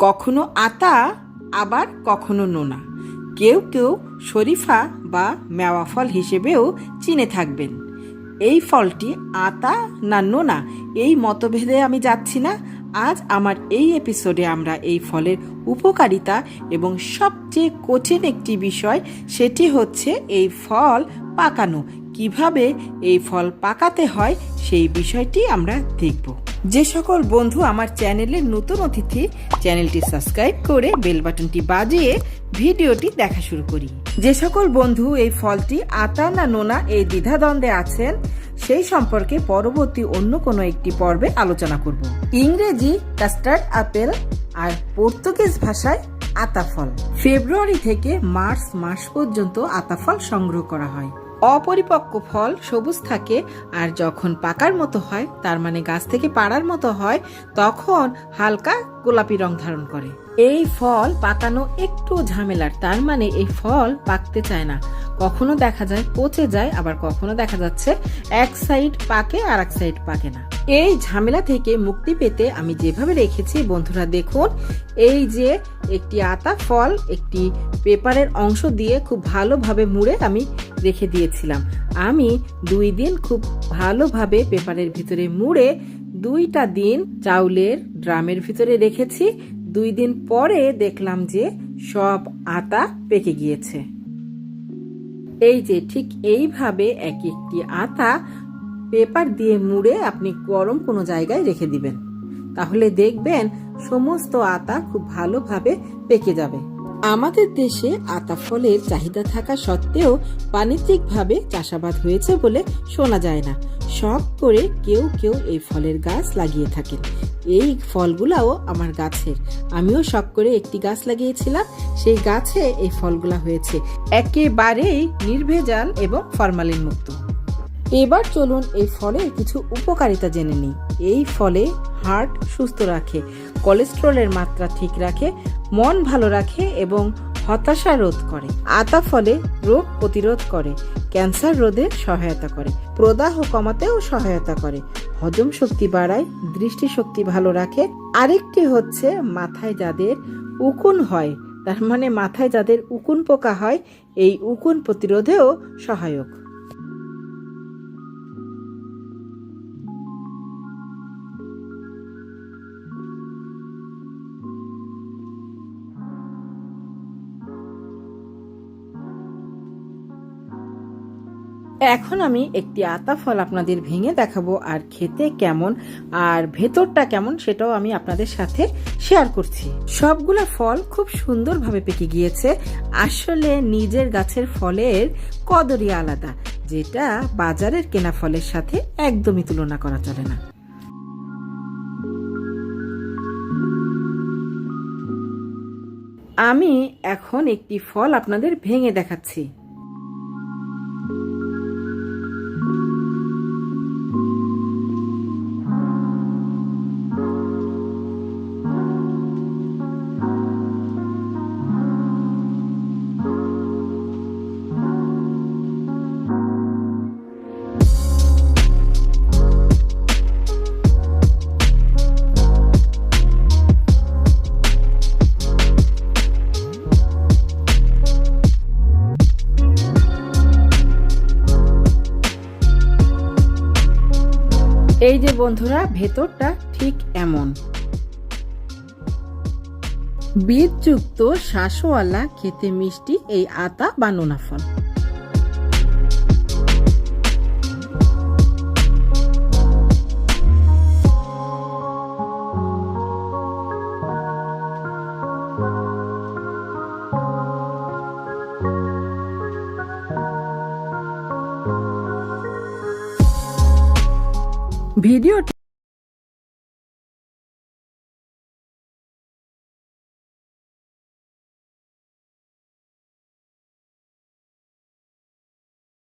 কখনো আতা আবার কখনো নোনা। কেউ কেউ শরীফা বা মেওয়া ফল হিসেবেও চিনে থাকবেন। এই ফলটি আতা না নোনা এই মতভেদে আমি যাচ্ছি না। আজ আমার এই এপিসোডে আমরা এই ফলের উপকারিতা এবং সবচেয়ে কঠিন একটি বিষয়, সেটি হচ্ছে এই ফল পাকানো। কিভাবে এই ফল পাকাতে হয় সেই বিষয়টি আমরা দেখব। যে সকল বন্ধু আমার চ্যানেলের নতুন অতিথি, চ্যানেলটি সাবস্ক্রাইব করে বেল বাটনটি বাজিয়ে ভিডিওটি দেখা শুরু করি। যে সকল বন্ধু এই ফলটি আতা না নোনা এই দ্বিধাদ্বন্দ্বে আছেন, সেই সম্পর্কে পরবর্তী অন্য কোনো একটি পর্বে আলোচনা করব। ইংরেজি কাস্টার্ড আপেল আর পর্তুগিজ ভাষায় আতা ফল। ফেব্রুয়ারি থেকে মার্চ মাস পর্যন্ত আতা ফল সংগ্রহ করা হয়। অপরিপক্ক ফল সবুজ থাকে, আর যখন পাকার মতো হয়, তার মানে গাছ থেকে পাড়ার মতো হয়, তখন হালকা গোলাপি রং ধারণ করে। এই ফল পাকানো একটু ঝামেলার, তার মানে এই ফল পাকতে চায় না। কখনো দেখা যায় পচে যায়, আবার কখনো দেখা যাচ্ছে এক সাইড পাকে আর এক সাইড পাকে না। এই ঝামেলা থেকে মুক্তি পেতে আমি যেভাবে রেখেছি বন্ধুরা দেখুন, এই যে একটি আতা ফল একটি পেপারের অংশ দিয়ে খুব ভালোভাবে মুড়ে আমি রেখে দিয়েছিলাম। আমি 2 দিন খুব ভালোভাবে পেপারের ভিতরে মুড়ে 2টা দিন চাউলের ড্রামের ভিতরে রেখেছি। 2 দিন পরে দেখলাম যে সব আতা পেকে গিয়েছে। এই যে ঠিক এইভাবে এক একটি আতা পেপার দিয়ে মুড়ে আপনি গরম কোনো জায়গায় রেখে দিবেন, তাহলে দেখবেন সমস্ত আতা খুব ভালোভাবে পেকে যাবে। আমাদের দেশে আতা ফলের চাহিদা থাকা সত্ত্বেও বাণিজ্যিকভাবে চাষাবাদ হয়েছে বলে শোনা যায় না। শখ করে কেউ কেউ এই ফলের গাছ লাগিয়ে থাকেন। এই ফলগুলাও আমার গাছের। আমিও শখ করে একটি গাছ লাগিয়েছিলাম, সেই গাছে এই ফলগুলা হয়েছে। একেবারেই নির্ভেজাল এবং ফরমালিন মুক্ত। এবার চলুন এই ফলের কিছু উপকারিতা জেনে নিই। এই ফলে হার্ট সুস্থ রাখে, কোলেস্টেরলের মাত্রা ঠিক রাখে, মন ভালো রাখে এবং হতাশা রোধ করে। আতা ফলে রোগ প্রতিরোধ করে, ক্যান্সার রোধে সহায়তা করে, প্রদাহ কমাতেও সহায়তা করে, হজম শক্তি বাড়ায়, দৃষ্টিশক্তি ভালো রাখে। আরেকটি হচ্ছে মাথায় যাদের উকুন হয়, তার মানে মাথায় যাদের উকুন পোকা হয়, এই উকুন প্রতিরোধেও সহায়ক। এখন আমি একটি আতা ফল আপনাদের ভেঙে দেখাবো, আর খেতে কেমন আর ভেতরটা কেমন সেটাও আমি আপনাদের সাথে শেয়ার করছি। সবগুলা ফল খুব সুন্দরভাবে পেকে গিয়েছে। আসলে নিজের গাছের ফলের কদরই আলাদা, যেটা বাজারের কেনা ফলের সাথে একদমই তুলনা করা চলে না। আমি এখন একটি ফল আপনাদের ভেঙে দেখাচ্ছি। এই যে বন্ধুরা, ভেতরটা ঠিক এমন বীজযুক্ত শাঁসওয়ালা খেতে মিষ্টি এই আতা বা নোনা ফল। ভিডিওটি